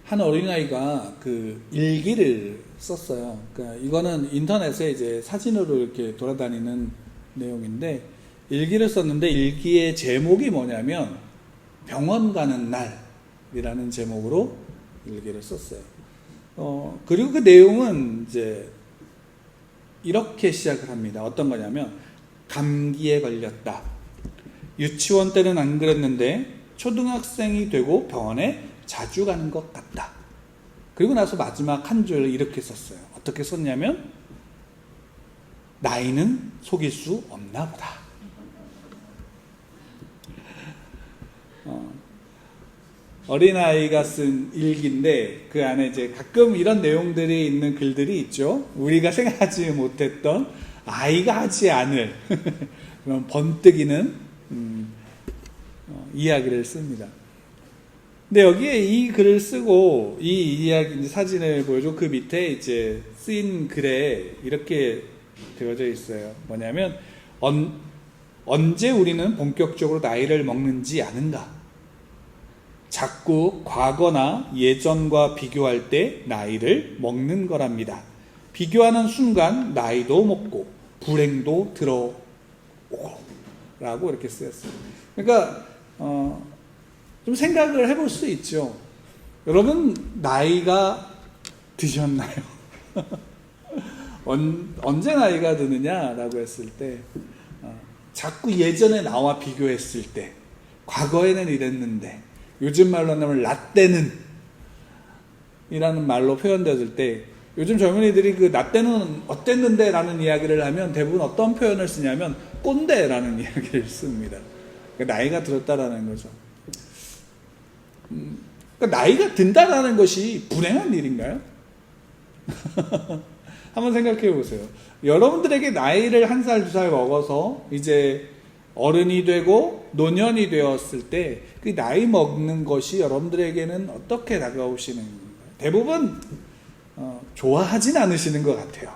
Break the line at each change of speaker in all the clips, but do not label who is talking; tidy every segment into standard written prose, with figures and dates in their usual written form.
한 어린아이가 그 일기를 썼어요. 그러니까 이거는 인터넷에 이제 사진으로 이렇게 돌아다니는 내용인데, 일기를 썼는데 일기의 제목이 뭐냐면 병원 가는 날이라는 제목으로 일기를 썼어요. 그리고 그 내용은 이제 이렇게 시작을 합니다. 어떤 거냐면, 감기에 걸렸다. 유치원 때는 안 그랬는데 초등학생이 되고 병원에 자주 가는 것 같다. 그리고 나서 마지막 한 줄을 이렇게 썼어요. 어떻게 썼냐면, 나이는 속일 수 없나 보다. 어린아이가 쓴 일기인데 그 안에 이제 가끔 이런 내용들이 있는 글들이 있죠. 우리가 생각하지 못했던, 아이가 하지 않을 그런 번뜩이는 이야기를 씁니다. 근데 여기에 이 글을 쓰고 이 이야기, 이제 사진을 보여줘. 그 밑에 이제 쓰인 글에 이렇게 되어져 있어요. 뭐냐면, 언제 우리는 본격적으로 나이를 먹는지 아는가? 자꾸 과거나 예전과 비교할 때 나이를 먹는 거랍니다. 비교하는 순간 나이도 먹고 불행도 들어오고 라고 이렇게 쓰였어요. 그러니까 좀 생각을 해볼 수 있죠. 여러분, 나이가 드셨나요? 언제 나이가 드느냐라고 했을 때, 자꾸 예전에 나와 비교했을 때, 과거에는 이랬는데, 요즘 말로 하면 라떼는 이라는 말로 표현되었을 때, 요즘 젊은이들이 그 라떼는 어땠는데 라는 이야기를 하면 대부분 어떤 표현을 쓰냐면 꼰대라는 이야기를 씁니다. 그러니까 나이가 들었다라는 거죠. 그러니까 나이가 든다라는 것이 불행한 일인가요? 한번 생각해 보세요. 여러분들에게 나이를 1살, 2살 먹어서 이제 어른이 되고 노년이 되었을 때 그 나이 먹는 것이 여러분들에게는 어떻게 다가오시는 건가요? 대부분 좋아하진 않으시는 것 같아요.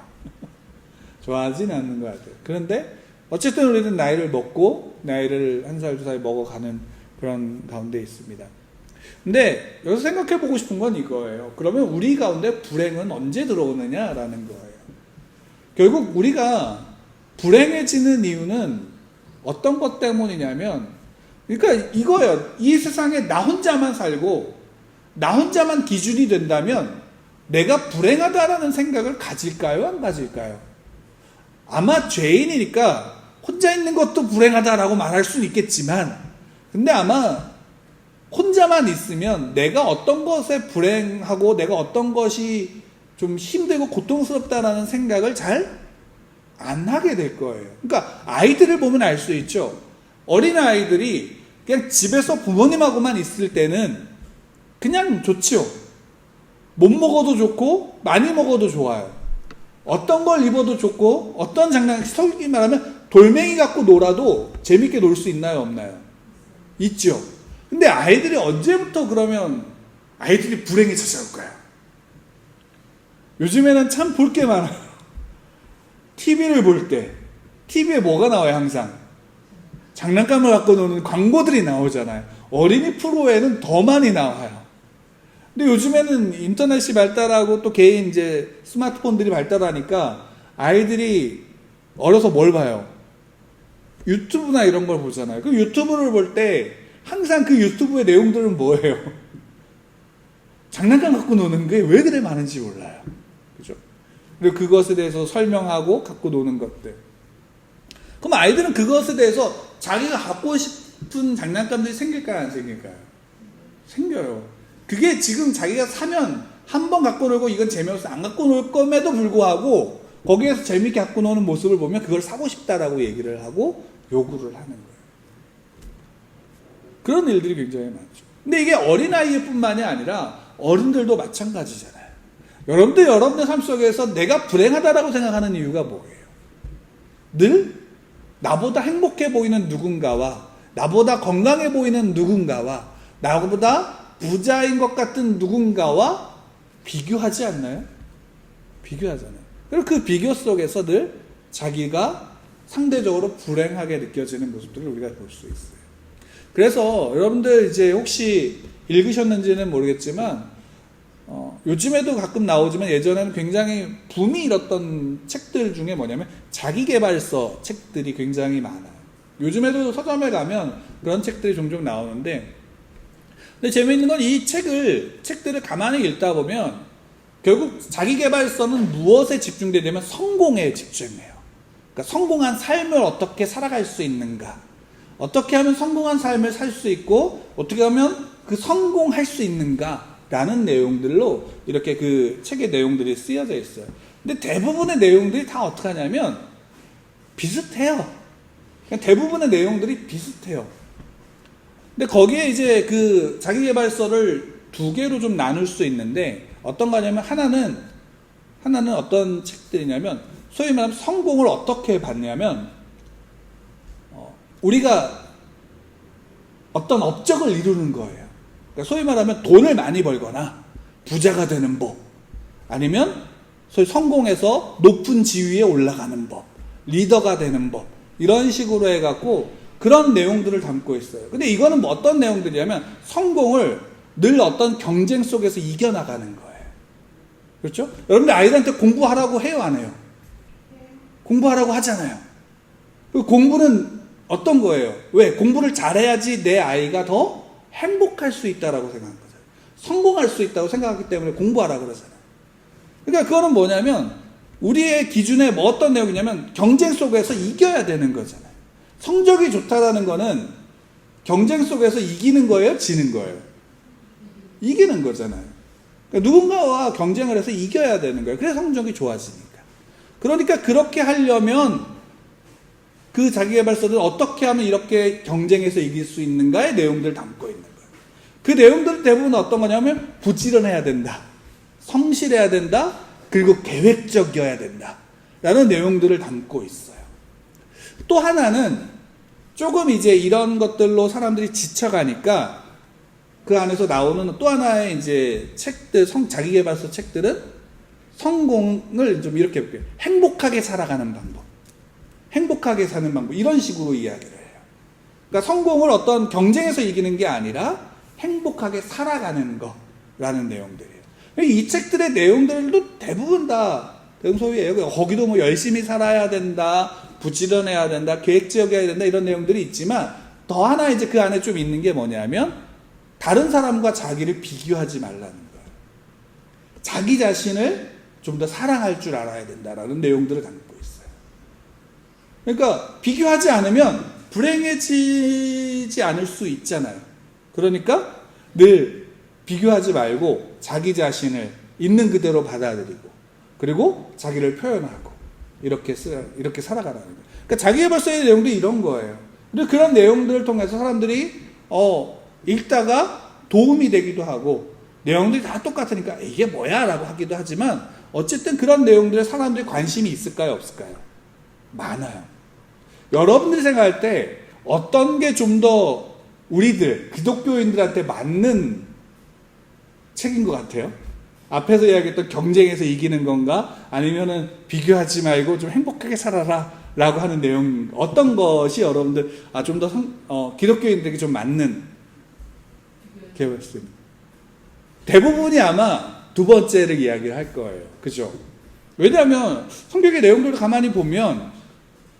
좋아하진 않는 것 같아요. 그런데 어쨌든 우리는 나이를 먹고 나이를 1살, 2살 먹어가는 그런 가운데 있습니다. 근데 여기서 생각해 보고 싶은 건 이거예요. 그러면 우리 가운데 불행은 언제 들어오느냐라는 거예요. 결국 우리가 불행해지는 이유는 어떤 것 때문이냐면, 그러니까 이거예요. 이 세상에 나 혼자만 살고 나 혼자만 기준이 된다면 내가 불행하다라는 생각을 가질까요? 안 가질까요? 아마 죄인이니까 혼자 있는 것도 불행하다라고 말할 수는 있겠지만, 근데 아마 혼자만 있으면 내가 어떤 것에 불행하고 내가 어떤 것이 좀 힘들고 고통스럽다라는 생각을 잘 안 하게 될 거예요. 그러니까 아이들을 보면 알 수 있죠. 어린 아이들이 그냥 집에서 부모님하고만 있을 때는 그냥 좋지요. 못 먹어도 좋고 많이 먹어도 좋아요. 어떤 걸 입어도 좋고, 어떤 장난, 솔직히 말하면 돌멩이 갖고 놀아도 재밌게 놀 수 있나요, 없나요? 있죠. 근데 아이들이 언제부터 그러면 아이들이 불행에 찾아올까요? 요즘에는 참 볼 게 많아요. TV를 볼 때 TV에 뭐가 나와요? 항상 장난감을 갖고 노는 광고들이 나오잖아요. 어린이 프로에는 더 많이 나와요. 근데 요즘에는 인터넷이 발달하고 또 개인 이제 스마트폰들이 발달하니까 아이들이 어려서 뭘 봐요? 유튜브나 이런 걸 보잖아요. 그 유튜브를 볼 때 항상 그 유튜브의 내용들은 뭐예요? 장난감 갖고 노는 게 왜 그래 많은지 몰라요. 그죠? 그리고 그것에 대해서 설명하고 갖고 노는 것들. 그럼 아이들은 그것에 대해서 자기가 갖고 싶은 장난감들이 생길까요? 안 생길까요? 생겨요. 그게 지금 자기가 사면 한 번 갖고 놀고 이건 재미없어 안 갖고 놀 것에도 불구하고 거기에서 재밌게 갖고 노는 모습을 보면 그걸 사고 싶다라고 얘기를 하고 요구를 하는 거예요. 그런 일들이 굉장히 많죠. 근데 이게 어린아이일 뿐만이 아니라 어른들도 마찬가지잖아요. 여러분들 삶 속에서 내가 불행하다라고 생각하는 이유가 뭐예요? 늘 나보다 행복해 보이는 누군가와, 나보다 건강해 보이는 누군가와, 나보다 부자인 것 같은 누군가와 비교하지 않나요? 비교하잖아요. 그리고 그 비교 속에서 늘 자기가 상대적으로 불행하게 느껴지는 모습들을 우리가 볼 수 있어요. 그래서 여러분들 이제 혹시 읽으셨는지는 모르겠지만 요즘에도 가끔 나오지만 예전에는 굉장히 붐이 일었던 책들 중에 뭐냐면 자기계발서 책들이 굉장히 많아요. 요즘에도 서점에 가면 그런 책들이 종종 나오는데, 근데 재미있는 건 이 책들을 가만히 읽다 보면 결국 자기계발서는 무엇에 집중되냐면 성공에 집중해요. 그러니까 성공한 삶을 어떻게 살아갈 수 있는가, 어떻게 하면 성공한 삶을 살 수 있고 어떻게 하면 그 성공할 수 있는가 라는 내용들로 이렇게 그 책의 내용들이 쓰여져 있어요. 근데 대부분의 내용들이 다 어떻게 하냐면 비슷해요. 대부분의 내용들이 비슷해요. 근데 거기에 이제 그 자기계발서를 두 개로 좀 나눌 수 있는데, 어떤 거냐면 하나는 어떤 책들이냐면 소위 말하면 성공을 어떻게 받냐면 우리가 어떤 업적을 이루는 거예요. 그러니까 소위 말하면 돈을 많이 벌거나 부자가 되는 법, 아니면 소위 성공해서 높은 지위에 올라가는 법, 리더가 되는 법, 이런 식으로 해갖고 그런 내용들을 담고 있어요. 근데 이거는 뭐 어떤 내용들이냐면 성공을 늘 어떤 경쟁 속에서 이겨나가는 거예요. 그렇죠? 여러분들 아이들한테 공부하라고 해요, 안 해요? 공부하라고 하잖아요. 그 공부는 어떤 거예요? 왜? 공부를 잘해야지 내 아이가 더 행복할 수 있다라고 생각한 거죠. 성공할 수 있다고 생각하기 때문에 공부하라고 그러잖아요. 그러니까 그거는 뭐냐면 우리의 기준에 뭐 어떤 내용이냐면 경쟁 속에서 이겨야 되는 거잖아요. 성적이 좋다라는 거는 경쟁 속에서 이기는 거예요? 지는 거예요? 이기는 거잖아요. 그러니까 누군가와 경쟁을 해서 이겨야 되는 거예요. 그래서 성적이 좋아지니까. 그러니까 그렇게 하려면 그 자기계발서를 어떻게 하면 이렇게 경쟁해서 이길 수 있는가의 내용들을 담고 있는 거예요. 그 내용들은 대부분 어떤 거냐면 부지런해야 된다, 성실해야 된다, 그리고 계획적이어야 된다 라는 내용들을 담고 있어요. 또 하나는 조금 이제 이런 것들로 사람들이 지쳐가니까 그 안에서 나오는 또 하나의 이제 책들, 자기계발서 책들은 성공을 좀 이렇게 볼게요. 행복하게 살아가는 방법, 행복하게 사는 방법, 이런 식으로 이야기를 해요. 그러니까 성공을 어떤 경쟁에서 이기는 게 아니라 행복하게 살아가는 거라는 내용들이에요. 이 책들의 내용들도 대부분 다 소위예요. 거기도 뭐 열심히 살아야 된다, 부지런해야 된다, 계획적이어야 된다, 이런 내용들이 있지만 더 하나 이제 그 안에 좀 있는 게 뭐냐면 다른 사람과 자기를 비교하지 말라는 거예요. 자기 자신을 좀 더 사랑할 줄 알아야 된다라는 내용들을 담고 있어요. 그러니까 비교하지 않으면 불행해지지 않을 수 있잖아요. 그러니까 늘 비교하지 말고 자기 자신을 있는 그대로 받아들이고 그리고 자기를 표현하고 이렇게 살아가라는 거예요. 그러니까 자기계발서의 내용도 이런 거예요. 그리고 그런 내용들을 통해서 사람들이 읽다가 도움이 되기도 하고 내용들이 다 똑같으니까 이게 뭐야 라고 하기도 하지만 어쨌든 그런 내용들에 사람들이 관심이 있을까요, 없을까요? 많아요. 여러분들이 생각할 때 어떤 게 좀 더 우리들 기독교인들한테 맞는 책인 것 같아요? 앞에서 이야기했던 경쟁에서 이기는 건가? 아니면은 비교하지 말고 좀 행복하게 살아라 라고 하는 내용, 어떤 것이 여러분들 좀 더 기독교인들에게 좀 맞는 개발습니다. 대부분이 아마 두 번째를 이야기를 할 거예요. 그죠? 왜냐하면 성경의 내용들을 가만히 보면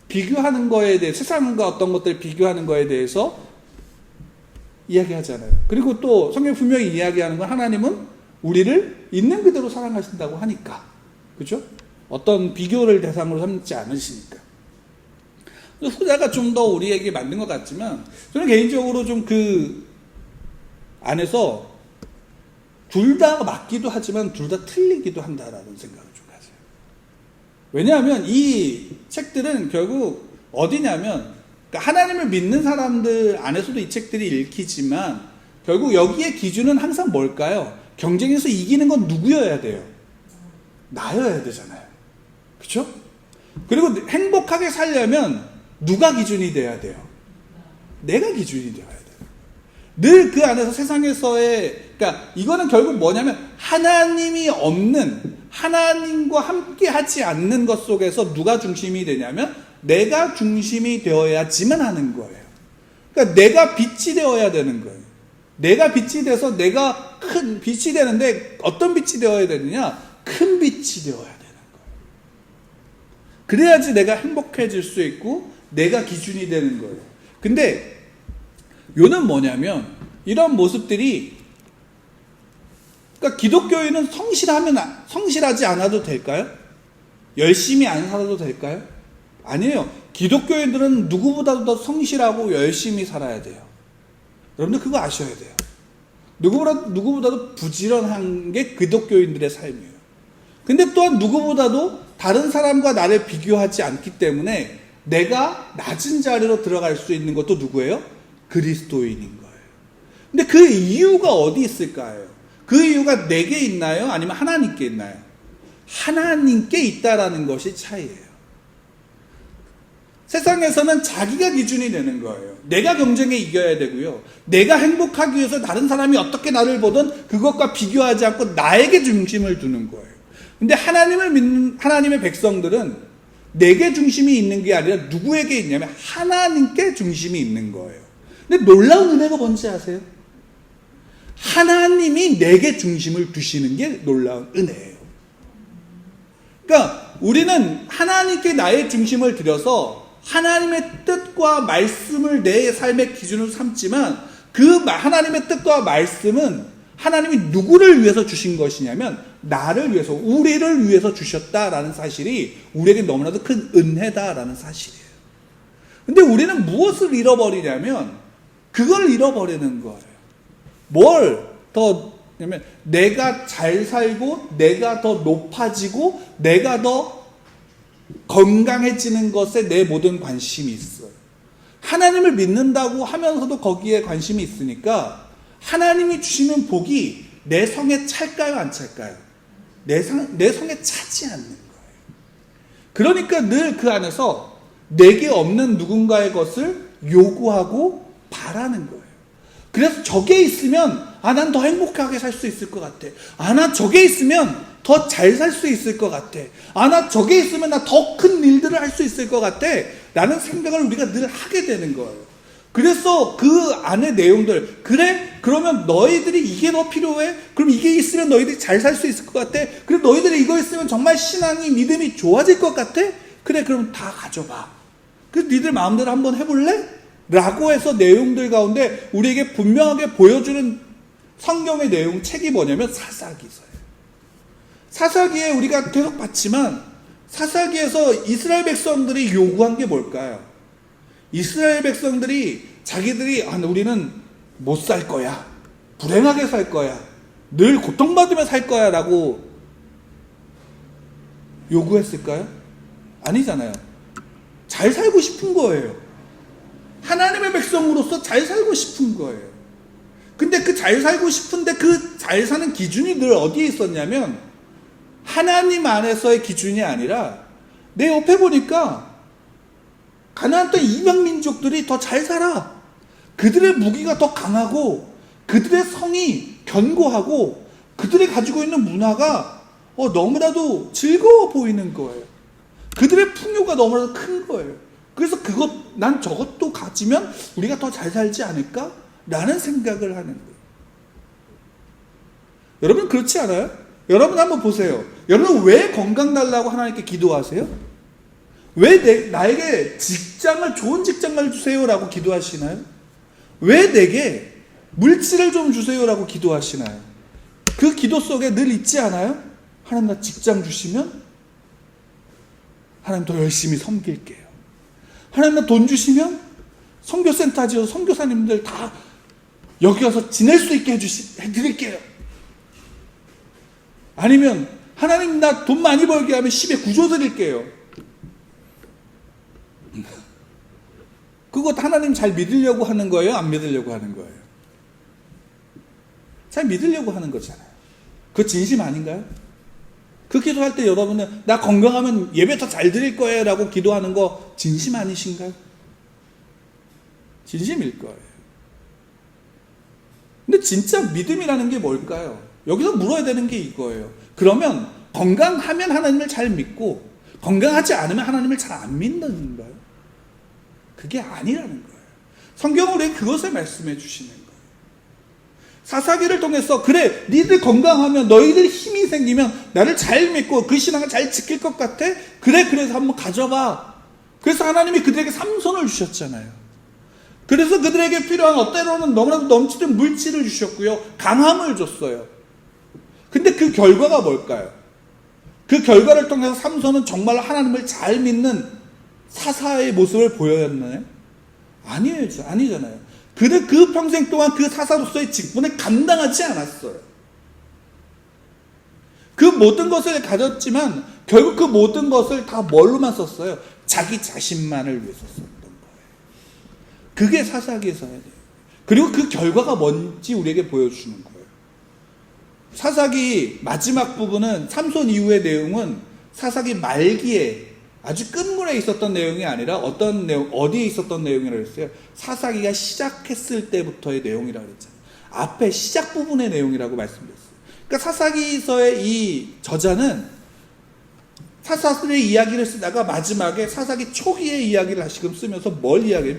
비교하는 거에 대해, 세상과 어떤 것들을 비교하는 거에 대해서 이야기하잖아요. 그리고 또 성경 분명히 이야기하는 건 하나님은 우리를 있는 그대로 사랑하신다고 하니까. 그죠? 어떤 비교를 대상으로 삼지 않으시니까. 후자가 좀 더 우리에게 맞는 것 같지만 저는 개인적으로 좀 그 안에서 둘 다 맞기도 하지만 둘 다 틀리기도 한다라는 생각을 좀 가져요. 왜냐하면 이 책들은 결국 어디냐면 그러니까 하나님을 믿는 사람들 안에서도 이 책들이 읽히지만 결국 여기에 기준은 항상 뭘까요? 경쟁에서 이기는 건 누구여야 돼요? 나여야 되잖아요. 그렇죠? 그리고 행복하게 살려면 누가 기준이 돼야 돼요? 내가 기준이 되어야 돼요. 늘 그 안에서 세상에서의, 그러니까 이거는 결국 뭐냐면 하나님이 없는, 하나님과 함께 하지 않는 것 속에서 누가 중심이 되냐면 내가 중심이 되어야지만 하는 거예요. 그러니까 내가 빛이 되어야 되는 거예요. 내가 빛이 돼서 내가 큰 빛이 되는데 어떤 빛이 되어야 되느냐? 큰 빛이 되어야 되는 거예요. 그래야지 내가 행복해질 수 있고 내가 기준이 되는 거예요. 근데 요는 뭐냐면 이런 모습들이, 그러니까 기독교인은 성실하지 않아도 될까요? 열심히 안 살아도 될까요? 아니에요. 기독교인들은 누구보다도 더 성실하고 열심히 살아야 돼요. 여러분들 그거 아셔야 돼요. 누구보다도 부지런한 게 기독교인들의 삶이에요. 근데 또한 누구보다도 다른 사람과 나를 비교하지 않기 때문에 내가 낮은 자리로 들어갈 수 있는 것도 누구예요? 그리스도인인 거예요. 근데 그 이유가 어디 있을까요? 그 이유가 내게 있나요? 아니면 하나님께 있나요? 하나님께 있다라는 것이 차이예요. 세상에서는 자기가 기준이 되는 거예요. 내가 경쟁에 이겨야 되고요. 내가 행복하기 위해서 다른 사람이 어떻게 나를 보든 그것과 비교하지 않고 나에게 중심을 두는 거예요. 근데 하나님을 믿는 하나님의 백성들은 내게 중심이 있는 게 아니라 누구에게 있냐면 하나님께 중심이 있는 거예요. 근데 놀라운 은혜가 뭔지 아세요? 하나님이 내게 중심을 두시는 게 놀라운 은혜예요. 그러니까 우리는 하나님께 나의 중심을 들여서 하나님의 뜻과 말씀을 내 삶의 기준으로 삼지만 그 하나님의 뜻과 말씀은 하나님이 누구를 위해서 주신 것이냐면 나를 위해서, 우리를 위해서 주셨다라는 사실이 우리에게 너무나도 큰 은혜다라는 사실이에요. 근데 우리는 무엇을 잃어버리냐면 그걸 잃어버리는 거예요. 뭘 더 냐면 내가 잘 살고 내가 더 높아지고 내가 더 건강해지는 것에 내 모든 관심이 있어요. 하나님을 믿는다고 하면서도 거기에 관심이 있으니까 하나님이 주시는 복이 내 성에 찰까요, 안 찰까요? 내 성에 차지 않는 거예요. 그러니까 늘 그 안에서 내게 없는 누군가의 것을 요구하고 바라는 거예요. 그래서 저게 있으면 난 더 행복하게 살 수 있을 것 같아. 나 저게 있으면 더 잘 살 수 있을 것 같아. 나 저게 있으면 나 더 큰 일들을 할 수 있을 것 같아. 라는 생각을 우리가 늘 하게 되는 거예요. 그래서 그 안의 내용들, 그래? 그러면 너희들이 이게 더 필요해? 그럼 이게 있으면 너희들이 잘 살 수 있을 것 같아? 그래, 너희들이 이거 있으면 정말 신앙이, 믿음이 좋아질 것 같아? 그래, 그럼 다 가져봐. 그래서 니들 마음대로 한번 해볼래? 라고 해서 내용들 가운데 우리에게 분명하게 보여주는 성경의 내용 책이 뭐냐면 사사기서예요. 사사기에 우리가 계속 봤지만 사사기에서 이스라엘 백성들이 요구한 게 뭘까요? 이스라엘 백성들이 자기들이 우리는 못 살 거야, 불행하게 살 거야, 늘 고통받으며 살 거야 라고 요구했을까요? 아니잖아요. 잘 살고 싶은 거예요. 하나님의 백성으로서 잘 살고 싶은 거예요. 근데 그 잘 살고 싶은데 그 잘 사는 기준이 늘 어디에 있었냐면 하나님 안에서의 기준이 아니라 내 옆에 보니까 가나안 땅 이방 민족들이 더 잘 살아. 그들의 무기가 더 강하고 그들의 성이 견고하고 그들이 가지고 있는 문화가 너무나도 즐거워 보이는 거예요. 그들의 풍요가 너무나도 큰 거예요. 그래서 난 저것도 가지면 우리가 더 잘 살지 않을까? 라는 생각을 하는 거예요. 여러분 그렇지 않아요? 여러분 한번 보세요. 여러분 왜 건강 달라고 하나님께 기도하세요? 왜 나에게 좋은 직장을 주세요라고 기도하시나요? 왜 내게 물질을 좀 주세요라고 기도하시나요? 그 기도 속에 늘 있지 않아요? 하나님 나 직장 주시면 하나님 더 열심히 섬길게요. 하나님 나 돈 주시면 선교센터 지어서 선교사님들 다 여기 와서 지낼 수 있게 해드릴게요. 아니면 하나님 나 돈 많이 벌게 하면 10에 9조 드릴게요. 그것 하나님 잘 믿으려고 하는 거예요? 안 믿으려고 하는 거예요? 잘 믿으려고 하는 거잖아요. 그거 진심 아닌가요? 그 기도할 때 여러분은 나 건강하면 예배 더 잘 드릴 거예요 라고 기도하는 거 진심 아니신가요? 진심일 거예요. 근데 진짜 믿음이라는 게 뭘까요? 여기서 물어야 되는 게 이거예요. 그러면 건강하면 하나님을 잘 믿고 건강하지 않으면 하나님을 잘 안 믿는가요? 그게 아니라는 거예요. 성경은 우리에게 그것을 말씀해 주시는 거예요. 사사기를 통해서 그래 니들 건강하면 너희들 힘이 생기면 나를 잘 믿고 그 신앙을 잘 지킬 것 같아? 그래 그래서 한번 가져봐. 그래서 하나님이 그들에게 삼손을 주셨잖아요. 그래서 그들에게 필요한 때로는 너무나도 넘치는 물질을 주셨고요. 강함을 줬어요. 근데 그 결과가 뭘까요? 그 결과를 통해서 삼손은 정말 하나님을 잘 믿는 사사의 모습을 보였나요? 아니잖아요. 그는 그 평생 동안 그 사사로서의 직분을 감당하지 않았어요. 그 모든 것을 가졌지만 결국 그 모든 것을 다 뭘로만 썼어요? 자기 자신만을 위해서 썼던 거예요. 그게 사사기에서야 돼요. 그리고 그 결과가 뭔지 우리에게 보여주시는 거예요. 사사기 마지막 부분은 삼손 이후의 내용은 사사기 말기에 아주 끝물에 있었던 내용이 아니라 어떤 내용, 어디에 있었던 내용이라고 했어요? 사사기가 시작했을 때부터의 내용이라고 그랬잖아요. 앞에 시작 부분의 내용이라고 말씀드렸어요. 그러니까 사사기서의 이 저자는 사사들의 이야기를 쓰다가 마지막에 사사기 초기의 이야기를 다시금 쓰면서 뭘 이야기해요?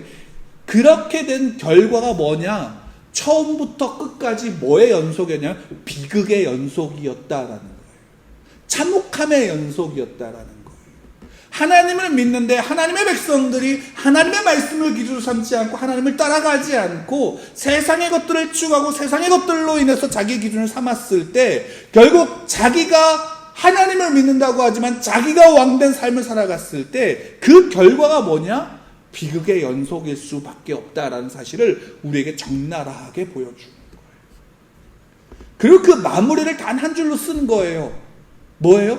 그렇게 된 결과가 뭐냐? 처음부터 끝까지 뭐의 연속이었냐? 비극의 연속이었다라는 거예요. 참혹함의 연속이었다라는 거예요. 하나님을 믿는데 하나님의 백성들이 하나님의 말씀을 기준으로 삼지 않고 하나님을 따라가지 않고 세상의 것들을 추구하고 세상의 것들로 인해서 자기 기준을 삼았을 때 결국 자기가 하나님을 믿는다고 하지만 자기가 왕된 삶을 살아갔을 때 그 결과가 뭐냐? 비극의 연속일 수밖에 없다라는 사실을 우리에게 적나라하게 보여주는 거예요. 그리고 그 마무리를 단 한 줄로 쓰는 거예요. 뭐예요?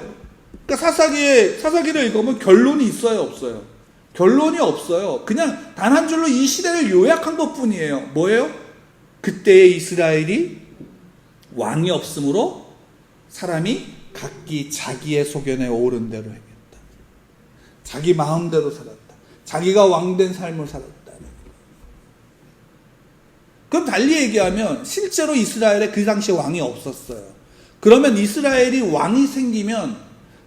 그러니까 사사기를 읽으면 결론이 있어요, 없어요? 결론이 없어요. 그냥 단 한 줄로 이 시대를 요약한 것 뿐이에요. 뭐예요? 그때의 이스라엘이 왕이 없으므로 사람이 각기 자기의 소견에 오른 대로 행했다. 자기 마음대로 살았다. 자기가 왕된 삶을 살았다. 그럼 달리 얘기하면 실제로 이스라엘에 그 당시에 왕이 없었어요. 그러면 이스라엘이 왕이 생기면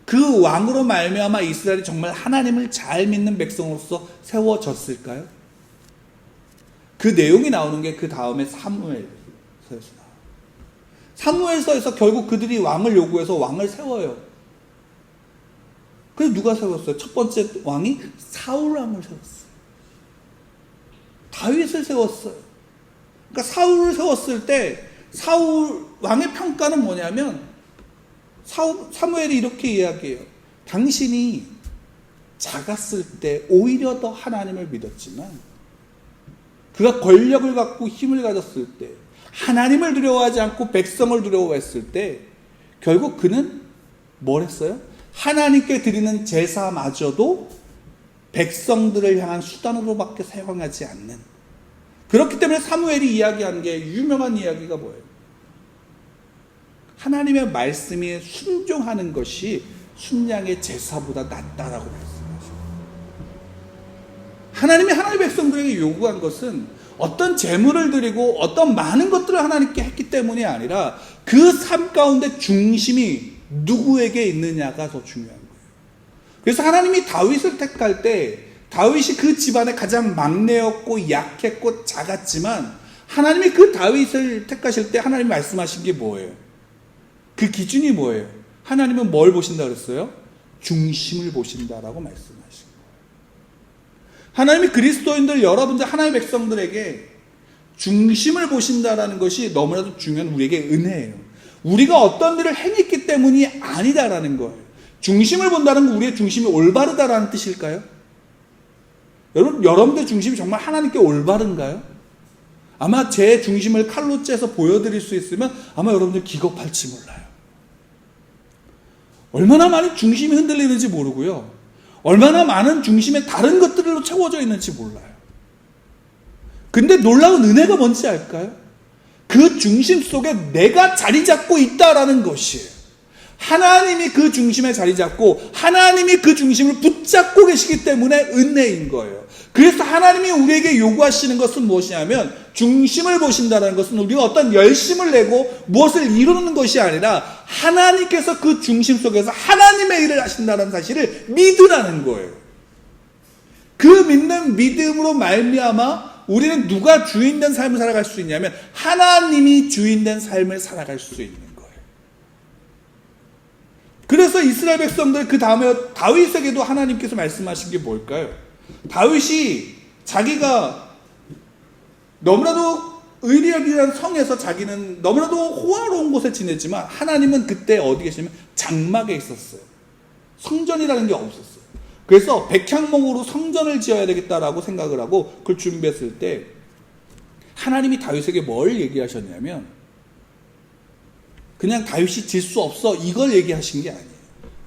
그 왕으로 말미암아 이스라엘이 정말 하나님을 잘 믿는 백성으로서 세워졌을까요? 그 내용이 나오는 게 그 다음에 사무엘서에서 나와요. 사무엘서에서 결국 그들이 왕을 요구해서 왕을 세워요. 그래서 누가 세웠어요? 첫 번째 왕이 사울 왕을 세웠어요. 다윗을 세웠어요. 그러니까 사울을 세웠을 때 사울 왕의 평가는 뭐냐면 사무엘이 이렇게 이야기해요. 당신이 작았을 때 오히려 더 하나님을 믿었지만 그가 권력을 갖고 힘을 가졌을 때 하나님을 두려워하지 않고 백성을 두려워했을 때 결국 그는 뭘 했어요? 하나님께 드리는 제사마저도 백성들을 향한 수단으로밖에 사용하지 않는. 그렇기 때문에 사무엘이 이야기한 게 유명한 이야기가 뭐예요? 하나님의 말씀에 순종하는 것이 순양의 제사보다 낫다라고 말씀하시죠. 하나님이 하나님의 백성들에게 요구한 것은 어떤 제물을 드리고 어떤 많은 것들을 하나님께 했기 때문이 아니라 그 삶 가운데 중심이 누구에게 있느냐가 더 중요한 거예요. 그래서 하나님이 다윗을 택할 때 다윗이 그 집안의 가장 막내였고 약했고 작았지만 하나님이 그 다윗을 택하실 때 하나님이 말씀하신 게 뭐예요? 그 기준이 뭐예요? 하나님은 뭘 보신다 그랬어요? 중심을 보신다라고 말씀하신 거예요. 하나님이 그리스도인들 여러분들 하나님의 백성들에게 중심을 보신다라는 것이 너무나도 중요한 우리에게 은혜예요. 우리가 어떤 일을 행했기 때문이 아니다라는 거예요. 중심을 본다는 건 우리의 중심이 올바르다라는 뜻일까요? 여러분들 중심이 정말 하나님께 올바른가요? 아마 제 중심을 칼로 째서 보여드릴 수 있으면 아마 여러분들 기겁할지 몰라요. 얼마나 많이 중심이 흔들리는지 모르고요. 얼마나 많은 중심에 다른 것들로 채워져 있는지 몰라요. 근데 놀라운 은혜가 뭔지 알까요? 그 중심 속에 내가 자리 잡고 있다라는 것이에요. 하나님이 그 중심에 자리 잡고 하나님이 그 중심을 붙잡고 계시기 때문에 은혜인 거예요. 그래서 하나님이 우리에게 요구하시는 것은 무엇이냐면 중심을 보신다는 것은 우리가 어떤 열심을 내고 무엇을 이루는 것이 아니라 하나님께서 그 중심 속에서 하나님의 일을 하신다는 사실을 믿으라는 거예요. 그 믿는 믿음으로 말미암아 우리는 누가 주인된 삶을 살아갈 수 있냐면 하나님이 주인된 삶을 살아갈 수 있는 거예요. 그래서 이스라엘 백성들 그 다음에 다윗에게도 하나님께서 말씀하신 게 뭘까요? 다윗이 자기가 너무나도 의리역이라는 성에서 자기는 너무나도 호화로운 곳에 지냈지만 하나님은 그때 어디 계시냐면 장막에 있었어요. 성전이라는 게 없었어요. 그래서 백향목으로 성전을 지어야 되겠다라고 생각을 하고 그걸 준비했을 때 하나님이 다윗에게 뭘 얘기하셨냐면 그냥 다윗이 질 수 없어 이걸 얘기하신 게 아니에요.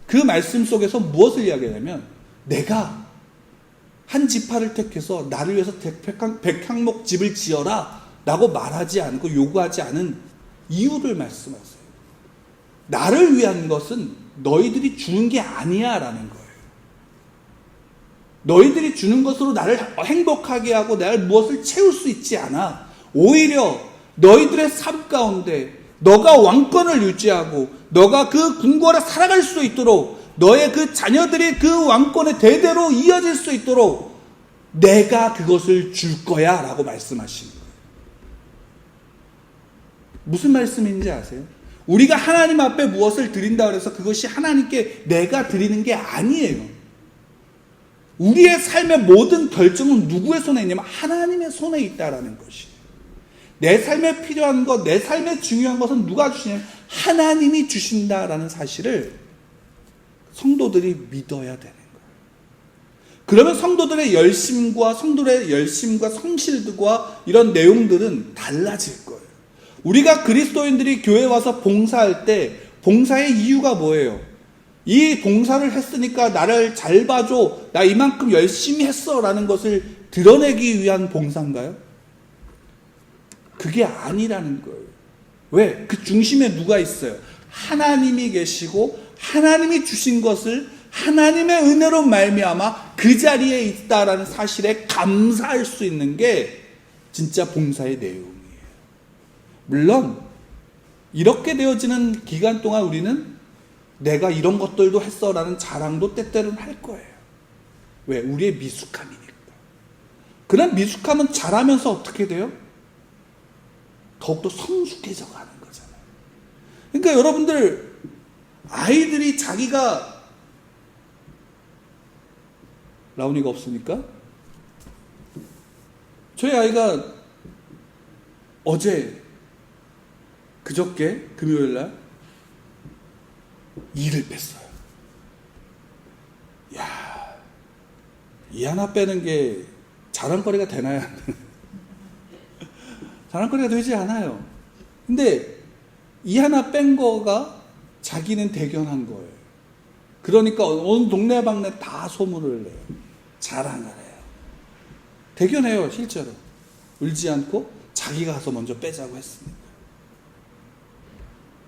그 말씀 속에서 무엇을 이야기하냐면 내가 한 지파를 택해서 나를 위해서 백향목 집을 지어라 라고 말하지 않고 요구하지 않은 이유를 말씀하세요. 나를 위한 것은 너희들이 주는 게 아니야 라는 거예요. 너희들이 주는 것으로 나를 행복하게 하고 나를 무엇을 채울 수 있지 않아. 오히려 너희들의 삶 가운데 너가 왕권을 유지하고 너가 그 궁궐에 살아갈 수 있도록 너의 그 자녀들이 그 왕권의 대대로 이어질 수 있도록 내가 그것을 줄 거야 라고 말씀하시는 거예요. 무슨 말씀인지 아세요? 우리가 하나님 앞에 무엇을 드린다 그래서 그것이 하나님께 내가 드리는 게 아니에요. 우리의 삶의 모든 결정은 누구의 손에 있냐면 하나님의 손에 있다라는 것이에요. 내 삶에 필요한 것, 내 삶에 중요한 것은 누가 주시냐면 하나님이 주신다라는 사실을 성도들이 믿어야 되는 거예요. 그러면 성도들의 열심과 성실과 이런 내용들은 달라질 거예요. 우리가 그리스도인들이 교회 와서 봉사할 때 봉사의 이유가 뭐예요? 이 봉사를 했으니까 나를 잘 봐줘, 나 이만큼 열심히 했어 라는 것을 드러내기 위한 봉사인가요? 그게 아니라는 거예요. 왜? 그 중심에 누가 있어요? 하나님이 계시고 하나님이 주신 것을 하나님의 은혜로 말미암아 그 자리에 있다라는 사실에 감사할 수 있는 게 진짜 봉사의 내용이에요. 물론 이렇게 되어지는 기간 동안 우리는 내가 이런 것들도 했어 라는 자랑도 때때로는 할 거예요. 왜? 우리의 미숙함이니까. 그런 미숙함은 자라면서 어떻게 돼요? 더욱더 성숙해져 가는 거잖아요. 그러니까 여러분들 아이들이 자기가 라온이가 없으니까 저희 아이가 어제 그저께 금요일날 2를 뺐어요. 야, 이 하나 빼는 게 자랑거리가 되나요? 자랑거리가 되지 않아요. 근데 이 하나 뺀 거가 자기는 대견한 거예요. 그러니까 온 동네방네 다 소문을 내요. 자랑을 해요. 대견해요, 실제로. 울지 않고 자기가 가서 먼저 빼자고 했으니까.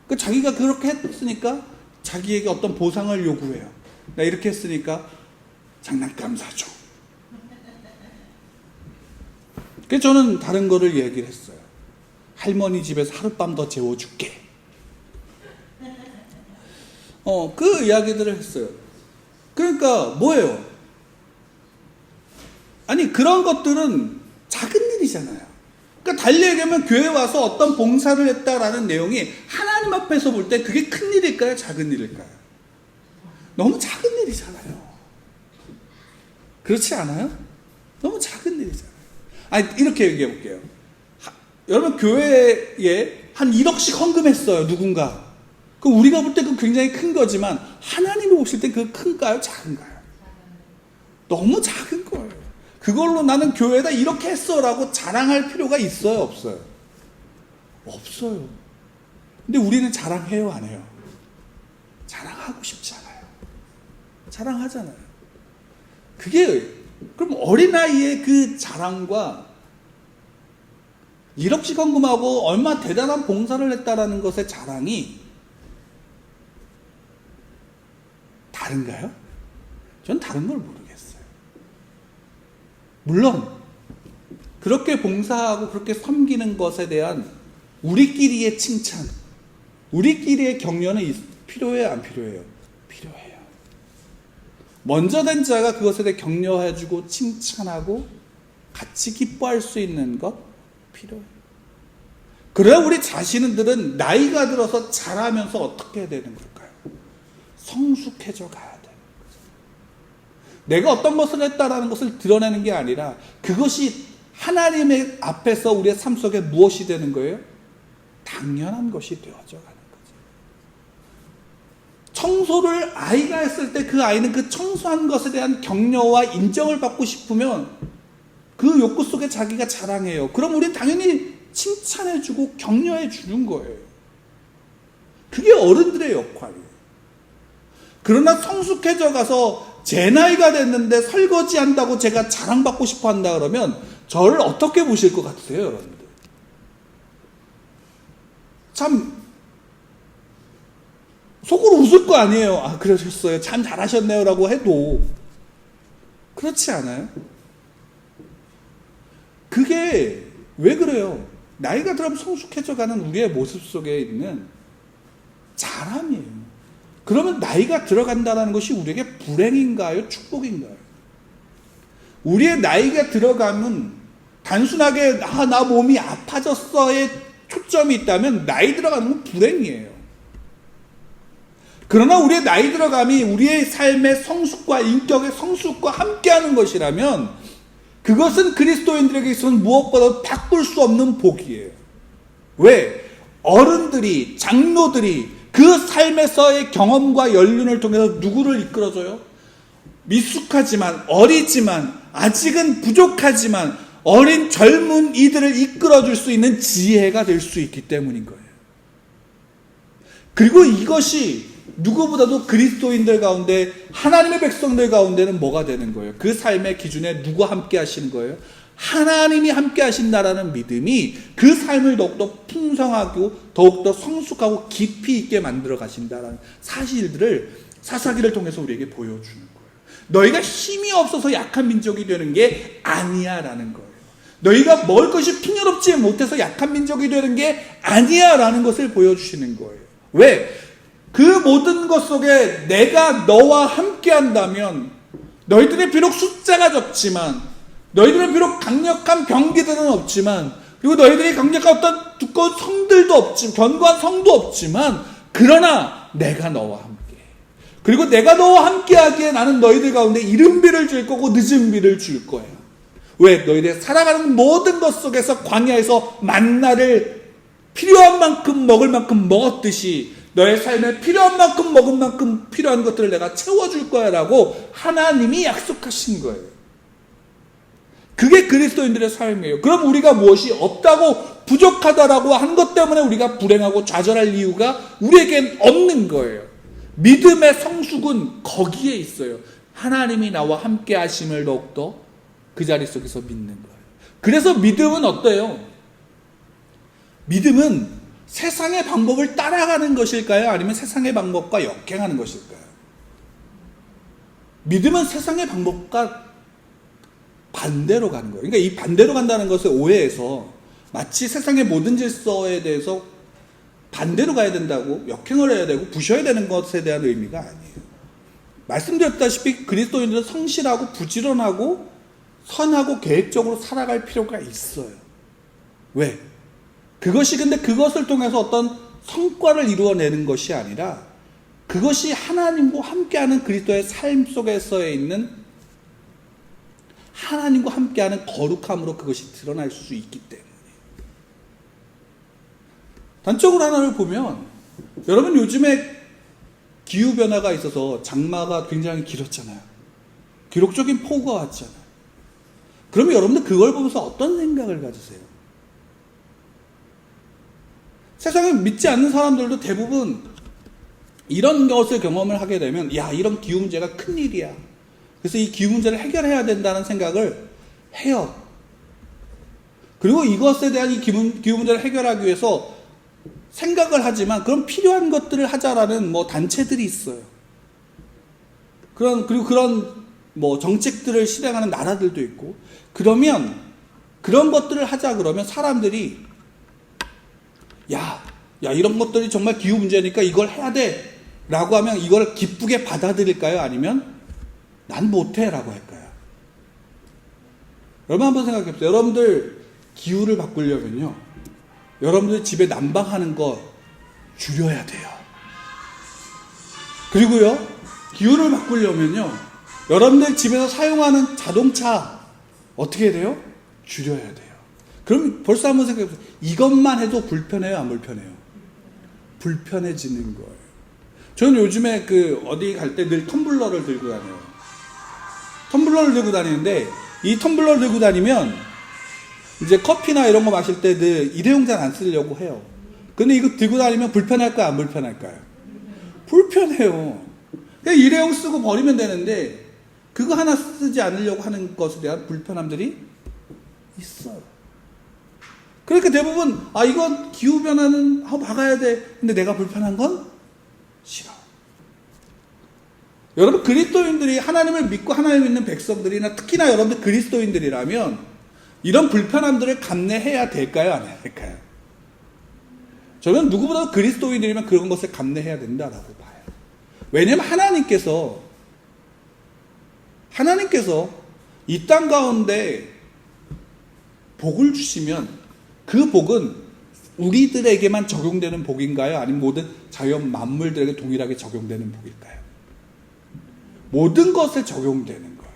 그 자기가 그렇게 했으니까 자기에게 어떤 보상을 요구해요. 나 이렇게 했으니까 장난감 사줘. 그래서 저는 다른 거를 얘기를 했어요. 할머니 집에서 하룻밤 더 재워줄게. 그 이야기들을 했어요. 그러니까 뭐예요? 아니 그런 것들은 작은 일이잖아요. 그러니까 달리 얘기하면 교회 와서 어떤 봉사를 했다라는 내용이 하나님 앞에서 볼 때 그게 큰 일일까요? 작은 일일까요? 너무 작은 일이잖아요. 그렇지 않아요? 너무 작은 일이잖아요. 아니 이렇게 얘기해 볼게요. 여러분 교회에 한 1억씩 헌금했어요. 누군가. 그 우리가 볼 때 그 굉장히 큰 거지만 하나님이 보실 때 그 큰가요? 작은가요? 너무 작은 거예요. 그걸로 나는 교회에다 이렇게 했어라고 자랑할 필요가 있어요? 없어요? 없어요. 근데 우리는 자랑해요? 안 해요? 자랑하고 싶지 않아요. 자랑하잖아요. 그게 그럼 어린아이의 그 자랑과 1억씩 헌금하고 얼마 대단한 봉사를 했다라는 것의 자랑이 다른가요? 전 다른 걸 모르겠어요. 물론 그렇게 봉사하고 그렇게 섬기는 것에 대한 우리끼리의 칭찬, 우리끼리의 격려는 필요해요? 안 필요해요? 필요해요. 먼저 된 자가 그것에 대해 격려해주고 칭찬하고 같이 기뻐할 수 있는 것 필요해요. 그래야 우리 자신들은 나이가 들어서 자라면서 어떻게 되는 걸까요? 성숙해져 가야 돼요. 내가 어떤 것을 했다라는 것을 드러내는 게 아니라 그것이 하나님의 앞에서 우리의 삶 속에 무엇이 되는 거예요? 당연한 것이 되어져 가는 거죠. 청소를 아이가 했을 때 그 아이는 그 청소한 것에 대한 격려와 인정을 받고 싶으면 그 욕구 속에 자기가 자랑해요. 그럼 우리는 당연히 칭찬해주고 격려해주는 거예요. 그게 어른들의 역할이에요. 그러나 성숙해져 가서 제 나이가 됐는데 설거지 한다고 제가 자랑받고 싶어 한다 그러면 저를 어떻게 보실 것 같으세요, 여러분들? 참 속으로 웃을 거 아니에요. 아, 그러셨어요. 참 잘하셨네요 라고 해도 그렇지 않아요? 그게 왜 그래요? 나이가 들어면 성숙해져가는 우리의 모습 속에 있는 자랑이에요. 그러면 나이가 들어간다는 것이 우리에게 불행인가요? 축복인가요? 우리의 나이가 들어가면 단순하게 나 몸이 아파졌어의 초점이 있다면 나이 들어가는 건 불행이에요. 그러나 우리의 나이 들어감이 우리의 삶의 성숙과 인격의 성숙과 함께하는 것이라면 그것은 그리스도인들에게 있어서는 무엇보다도 바꿀 수 없는 복이에요. 왜? 어른들이, 장로들이 그 삶에서의 경험과 연륜을 통해서 누구를 이끌어줘요? 미숙하지만, 어리지만, 아직은 부족하지만 어린 젊은 이들을 이끌어줄 수 있는 지혜가 될 수 있기 때문인 거예요. 그리고 이것이 누구보다도 그리스도인들 가운데, 하나님의 백성들 가운데는 뭐가 되는 거예요? 그 삶의 기준에 누가 함께 하시는 거예요? 하나님이 함께 하신다라는 믿음이 그 삶을 더욱더 풍성하고 더욱더 성숙하고 깊이 있게 만들어 가신다라는 사실들을 사사기를 통해서 우리에게 보여주는 거예요. 너희가 힘이 없어서 약한 민족이 되는 게 아니야 라는 거예요. 너희가 먹을 것이 풍요롭지 못해서 약한 민족이 되는 게 아니야 라는 것을 보여주시는 거예요. 왜? 그 모든 것 속에 내가 너와 함께 한다면 너희들이 비록 숫자가 적지만, 너희들은 비록 강력한 병기들은 없지만, 그리고 너희들이 강력한 어떤 두꺼운 성들도 없지만, 견고한 성도 없지만, 그러나 내가 너와 함께, 그리고 내가 너와 함께 하기에 나는 너희들 가운데 이른 비를 줄 거고 늦은 비를 줄 거야. 왜? 너희들이 살아가는 모든 것 속에서 광야에서 만나를 필요한 만큼 먹을 만큼 먹었듯이 너의 삶에 필요한 만큼 먹은 만큼 필요한 것들을 내가 채워줄 거야 라고 하나님이 약속하신 거예요. 그게 그리스도인들의 삶이에요. 그럼 우리가 무엇이 없다고, 부족하다라고 한 것 때문에 우리가 불행하고 좌절할 이유가 우리에겐 없는 거예요. 믿음의 성숙은 거기에 있어요. 하나님이 나와 함께 하심을 더욱더 그 자리 속에서 믿는 거예요. 그래서 믿음은 어때요? 믿음은 세상의 방법을 따라가는 것일까요? 아니면 세상의 방법과 역행하는 것일까요? 믿음은 세상의 방법과 반대로 가는 거예요. 그러니까 이 반대로 간다는 것을 오해해서 마치 세상의 모든 질서에 대해서 반대로 가야 된다고, 역행을 해야 되고 부셔야 되는 것에 대한 의미가 아니에요. 말씀드렸다시피 그리스도인들은 성실하고 부지런하고 선하고 계획적으로 살아갈 필요가 있어요. 왜? 그것이 근데 그것을 통해서 어떤 성과를 이루어내는 것이 아니라 그것이 하나님과 함께하는 그리스도의 삶 속에서에 있는 하나님과 함께하는 거룩함으로 그것이 드러날 수 있기 때문에. 단적으로 하나를 보면, 여러분 요즘에 기후변화가 있어서 장마가 굉장히 길었잖아요. 기록적인 폭우가 왔잖아요. 그러면 여러분들 그걸 보면서 어떤 생각을 가지세요? 세상에 믿지 않는 사람들도 대부분 이런 것을 경험을 하게 되면, 야, 이런 기후 문제가 큰일이야. 그래서 이 기후 문제를 해결해야 된다는 생각을 해요. 그리고 이것에 대한 이 기후 문제를 해결하기 위해서 생각을 하지만, 그런 필요한 것들을 하자라는 단체들이 있어요. 그리고 그런 정책들을 실행하는 나라들도 있고, 그러면 그런 것들을 하자 그러면 사람들이 야, 이런 것들이 정말 기후 문제니까 이걸 해야 돼 라고 하면 이걸 기쁘게 받아들일까요? 아니면 난 못해 라고 할까요?
여러분 한번 생각해 보세요. 여러분들 기후를 바꾸려면요, 여러분들 집에 난방하는 거 줄여야 돼요. 그리고요, 기후를 바꾸려면요, 여러분들 집에서 사용하는 자동차 어떻게 해야 돼요? 줄여야 돼요. 그럼 벌써 한번 생각해 보세요. 이것만 해도 불편해요, 안 불편해요? 불편해지는 거예요. 저는 요즘에 어디 갈 때 늘 텀블러를 들고 다녀요. 텀블러를 들고 다니는데, 이 텀블러를 들고 다니면 이제 커피나 이런 거 마실 때 늘 일회용잔 안 쓰려고 해요. 근데 이거 들고 다니면 불편할까요, 안 불편할까요? 불편해요. 그냥 일회용 쓰고 버리면 되는데 그거 하나 쓰지 않으려고 하는 것에 대한 불편함들이 있어요. 그러니까 대부분 이건 기후변화는 막아야 돼. 근데 내가 불편한 건 싫어. 여러분, 그리스도인들이 하나님을 믿고 하나님 믿는 백성들이나 특히나 여러분들 그리스도인들이라면 이런 불편함들을 감내해야 될까요, 안 해야 될까요? 저는 누구보다 그리스도인들이면 그런 것을 감내해야 된다라고 봐요. 왜냐하면 하나님께서 이 땅 가운데 복을 주시면 그 복은 우리들에게만 적용되는 복인가요? 아니면 모든 자연 만물들에게 동일하게 적용되는 복일까요? 모든 것에 적용되는 거예요.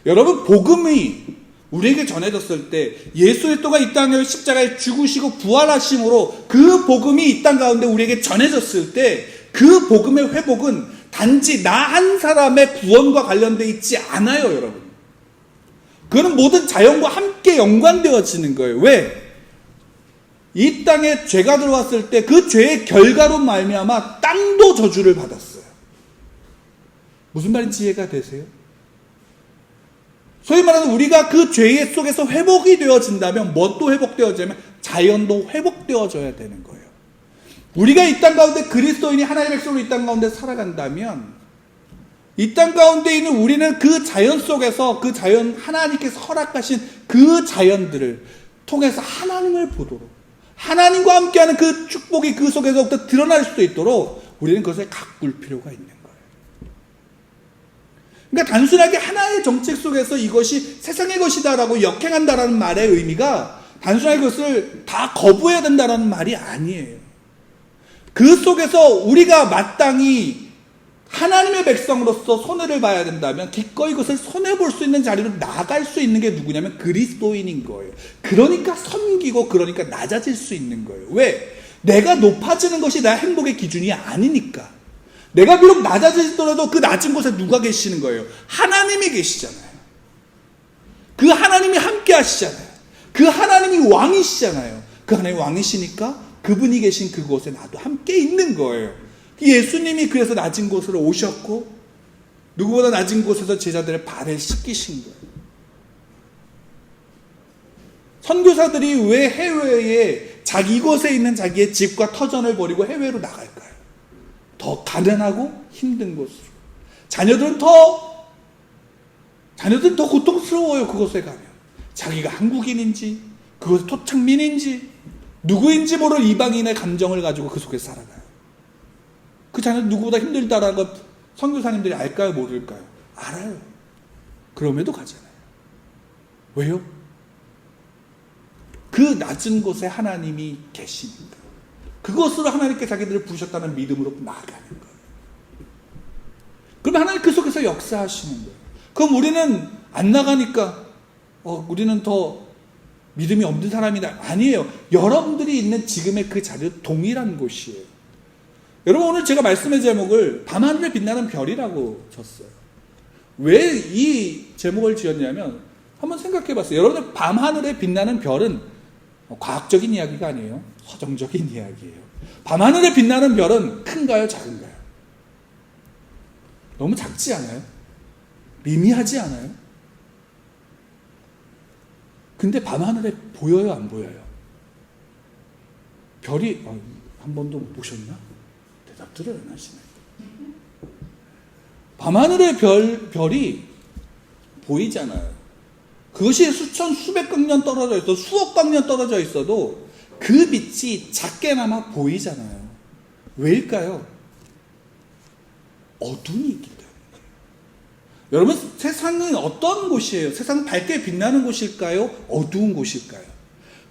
여러분, 복음이 우리에게 전해졌을 때 예수 그리스도가 이 땅에 십자가에 죽으시고 부활하심으로 그 복음이 이 땅 가운데 우리에게 전해졌을 때 그 복음의 회복은 단지 나 한 사람의 구원과 관련되어 있지 않아요, 여러분. 그거는 모든 자연과 함께 연관되어지는 거예요. 왜? 이 땅에 죄가 들어왔을 때 그 죄의 결과로 말미암아 땅도 저주를 받았어요. 무슨 말인지 이해가 되세요? 소위 말하는 우리가 그 죄의 속에서 회복이 되어진다면 뭣도 회복되어지면 자연도 회복되어져야 되는 거예요. 우리가 이 땅 가운데 그리스도인이 하나님의 백성으로 이 땅 가운데 살아간다면 이 땅 가운데 있는 우리는 그 자연 속에서 그 자연, 하나님께서 허락하신 그 자연들을 통해서 하나님을 보도록, 하나님과 함께하는 그 축복이 그 속에서부터 드러날 수 있도록 우리는 그것을 가꿀 필요가 있는 거예요. 그러니까 단순하게 하나의 정책 속에서 이것이 세상의 것이다라고 역행한다라는 말의 의미가 단순하게 그것을 다 거부해야 된다라는 말이 아니에요. 그 속에서 우리가 마땅히 하나님의 백성으로서 손해를 봐야 된다면 기꺼이 그것을 손해볼 수 있는 자리로 나아갈 수 있는 게 누구냐면 그리스도인인 거예요. 그러니까 섬기고 그러니까 낮아질 수 있는 거예요. 왜? 내가 높아지는 것이 나 행복의 기준이 아니니까. 내가 비록 낮아지더라도 그 낮은 곳에 누가 계시는 거예요? 하나님이 계시잖아요. 그 하나님이 함께 하시잖아요. 그 하나님이 왕이시잖아요. 그 하나님이 왕이시니까 그분이 계신 그곳에 나도 함께 있는 거예요. 예수님이 그래서 낮은 곳으로 오셨고 누구보다 낮은 곳에서 제자들의 발을 씻기신 거예요. 선교사들이 왜 해외에 이곳에 있는 자기의 집과 터전을 버리고 해외로 나갈까요? 더 가난하고 힘든 곳으로. 자녀들은 더 고통스러워요. 그곳에 가면 자기가 한국인인지 그곳의 토착민인지 누구인지 모를 이방인의 감정을 가지고 그 속에 살아가요. 그 자녀는 누구보다 힘들다라는 것 선교사님들이 알까요? 모를까요? 알아요. 그럼에도 가잖아요. 왜요? 그 낮은 곳에 하나님이 계시니까. 그것으로 하나님께 자기들을 부르셨다는 믿음으로 나아가는 거예요. 그러면 하나님 그 속에서 역사하시는 거예요. 그럼 우리는 안 나가니까 우리는 더 믿음이 없는 사람이다. 아니에요. 여러분들이 있는 지금의 그 자리도 동일한 곳이에요. 여러분, 오늘 제가 말씀의 제목을 밤하늘에 빛나는 별이라고 졌어요. 왜 이 제목을 지었냐면 한번 생각해 봤어요. 여러분들 밤하늘에 빛나는 별은 과학적인 이야기가 아니에요. 서정적인 이야기예요. 밤하늘에 빛나는 별은 큰가요? 작은가요? 너무 작지 않아요? 미미하지 않아요? 근데 밤하늘에 보여요? 안 보여요? 별이 한 번도 못 보셨나? 대답들을 안 하시네. 밤하늘의 별이 보이잖아요. 그것이 수천 수백 광년 떨어져 있어도 수억 광년 떨어져 있어도 그 빛이 작게나마 보이잖아요. 왜일까요? 어둠이 있기 때문에. 여러분, 세상은 어떤 곳이에요? 세상은 밝게 빛나는 곳일까요? 어두운 곳일까요?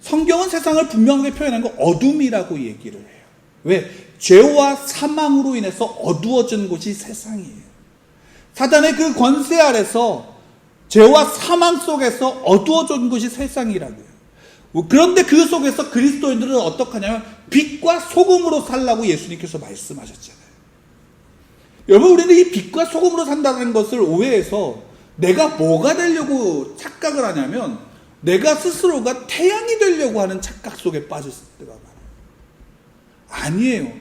성경은 세상을 분명하게 표현한 거 어둠이라고 얘기를 해요. 왜? 죄와 사망으로 인해서 어두워진 곳이 세상이에요. 사단의 그 권세 아래서 죄와 사망 속에서 어두워진 곳이 세상이라고요. 그런데 그 속에서 그리스도인들은 어떻게 하냐면 빛과 소금으로 살라고 예수님께서 말씀하셨잖아요. 여러분, 우리는 이 빛과 소금으로 산다는 것을 오해해서 내가 뭐가 되려고 착각을 하냐면 내가 스스로가 태양이 되려고 하는 착각 속에 빠졌을 때가 많아요. 아니에요.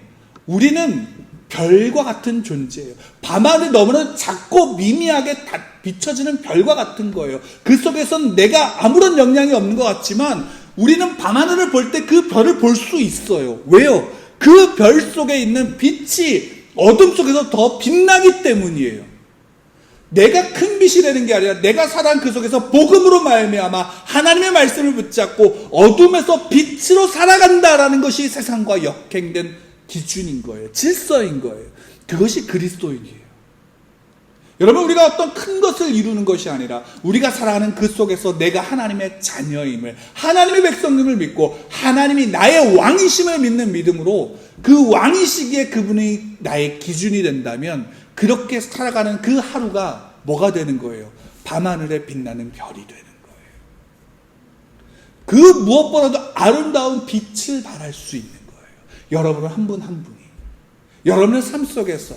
우리는 별과 같은 존재예요. 밤하늘 너무나 작고 미미하게 비춰지는 별과 같은 거예요. 그 속에선 내가 아무런 영향이 없는 것 같지만 우리는 밤하늘을 볼 때 그 별을 볼 수 있어요. 왜요? 그 별 속에 있는 빛이 어둠 속에서 더 빛나기 때문이에요. 내가 큰 빛이 되는 게 아니라 내가 살아간 그 속에서 복음으로 말미암아 하나님의 말씀을 붙잡고 어둠에서 빛으로 살아간다라는 것이 세상과 역행된 기준인 거예요. 질서인 거예요. 그것이 그리스도인이에요. 여러분, 우리가 어떤 큰 것을 이루는 것이 아니라 우리가 살아가는 그 속에서 내가 하나님의 자녀임을, 하나님의 백성임을 믿고 하나님이 나의 왕이심을 믿는 믿음으로 그 왕이시기에 그분이 나의 기준이 된다면 그렇게 살아가는 그 하루가 뭐가 되는 거예요? 밤하늘에 빛나는 별이 되는 거예요. 그 무엇보다도 아름다운 빛을 발할 수 있는 거예요. 여러분은 한 분 한 분이 여러분의 삶 속에서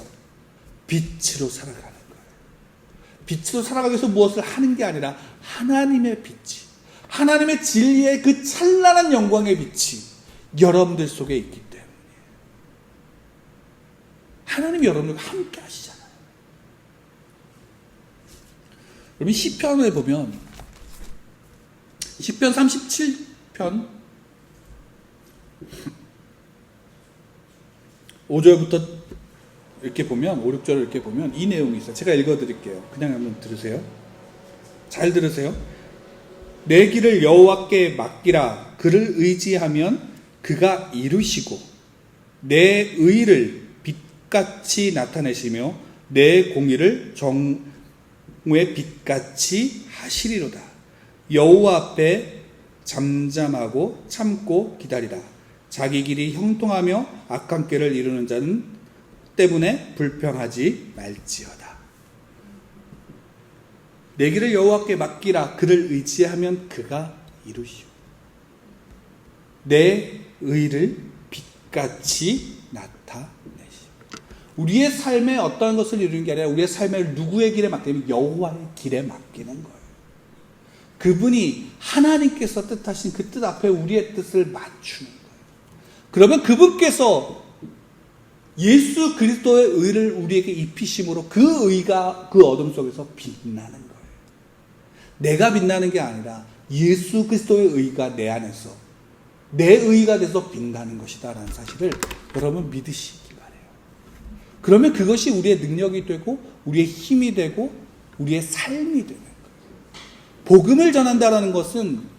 빛으로 살아가는 거예요. 빛으로 살아가기 위해서 무엇을 하는 게 아니라 하나님의 빛이, 하나님의 진리의 그 찬란한 영광의 빛이 여러분들 속에 있기 때문에 하나님이 여러분들과 함께 하시잖아요. 여러분, 시편을 보면 시편 37편 5절부터 이렇게 보면 5, 6절을 이렇게 보면 이 내용이 있어요. 제가 읽어드릴게요. 그냥 한번 들으세요. 잘 들으세요. 내 길을 여호와께 맡기라. 그를 의지하면 그가 이루시고 내 의를 빛같이 나타내시며 내 공의를 정오의 빛같이 하시리로다. 여호와 앞에 잠잠하고 참고 기다리라. 자기 길이 형통하며 악한 꾀를 이루는 자는 때문에 불평하지 말지어다. 내 길을 여호와께 맡기라. 그를 의지하면 그가 이루시오. 내 의를 빛같이 나타내시오. 우리의 삶에 어떠한 것을 이루는 게 아니라 우리의 삶을 누구의 길에 맡기면 여호와의 길에 맡기는 거예요. 그분이 하나님께서 뜻하신 그 뜻 앞에 우리의 뜻을 맞추는 거예요. 그러면 그분께서 예수 그리스도의 의를 우리에게 입히심으로 그 의가 그 어둠 속에서 빛나는 거예요. 내가 빛나는 게 아니라 예수 그리스도의 의가 내 안에서 내 의가 돼서 빛나는 것이다 라는 사실을 여러분 믿으시기 바라요. 그러면 그것이 우리의 능력이 되고 우리의 힘이 되고 우리의 삶이 되는 거예요. 복음을 전한다라는 것은,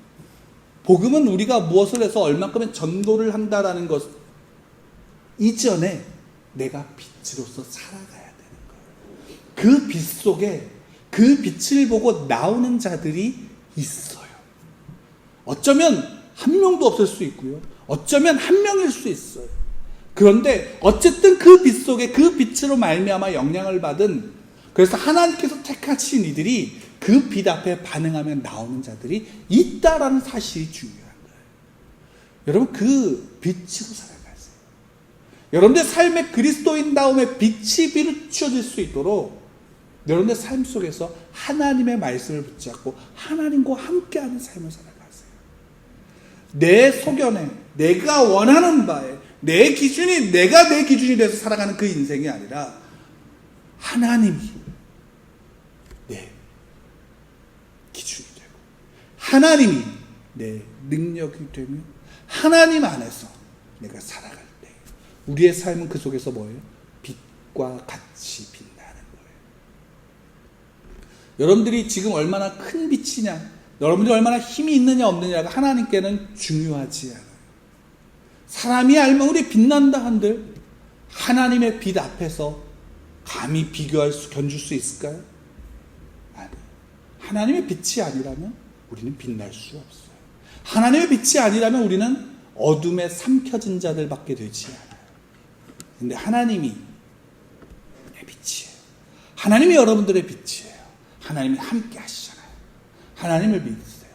복음은 우리가 무엇을 해서 얼만큼의 전도를 한다라는 것 이전에 내가 빛으로서 살아가야 되는 거예요. 그 빛 속에 그 빛을 보고 나오는 자들이 있어요. 어쩌면 한 명도 없을 수 있고요. 어쩌면 한 명일 수 있어요. 그런데 어쨌든 그 빛 속에 그 빛으로 말미암아 영향을 받은, 그래서 하나님께서 택하신 이들이 그 빛 앞에 반응하면 나오는 자들이 있다라는 사실이 중요한 거예요. 여러분, 그 빛으로 살아가세요. 여러분의 삶의 그리스도인다움의 빛이 비추어질 수 있도록 여러분의 삶 속에서 하나님의 말씀을 붙잡고 하나님과 함께하는 삶을 살아가세요. 내 소견에, 내가 원하는 바에, 내 기준이, 내가 내 기준이 돼서 살아가는 그 인생이 아니라 하나님이 내 기준이 되고 하나님이 내 능력이 되며 하나님 안에서 내가 살아갈 때 우리의 삶은 그 속에서 뭐예요? 빛과 같이 빛나는 거예요. 여러분들이 지금 얼마나 큰 빛이냐, 여러분들이 얼마나 힘이 있느냐 없느냐가 하나님께는 중요하지 않아요. 사람이 아무리 빛난다 한들 하나님의 빛 앞에서 감히 견줄 수 있을까요? 하나님의 빛이 아니라면 우리는 빛날 수 없어요. 하나님의 빛이 아니라면 우리는 어둠에 삼켜진 자들밖에 되지 않아요. 근데 하나님이 내 빛이에요. 하나님이 여러분들의 빛이에요. 하나님이 함께 하시잖아요. 하나님을 믿으세요.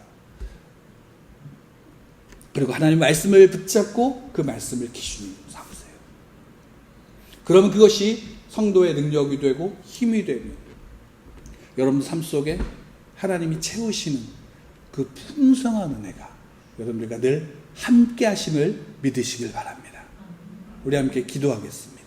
그리고 하나님 말씀을 붙잡고 그 말씀을 기준으로 삼으세요. 그러면 그것이 성도의 능력이 되고 힘이 되고 여러분 삶 속에 하나님이 채우시는 그 풍성한 은혜가 여러분들과 늘 함께 하심을 믿으시길 바랍니다. 우리 함께 기도하겠습니다.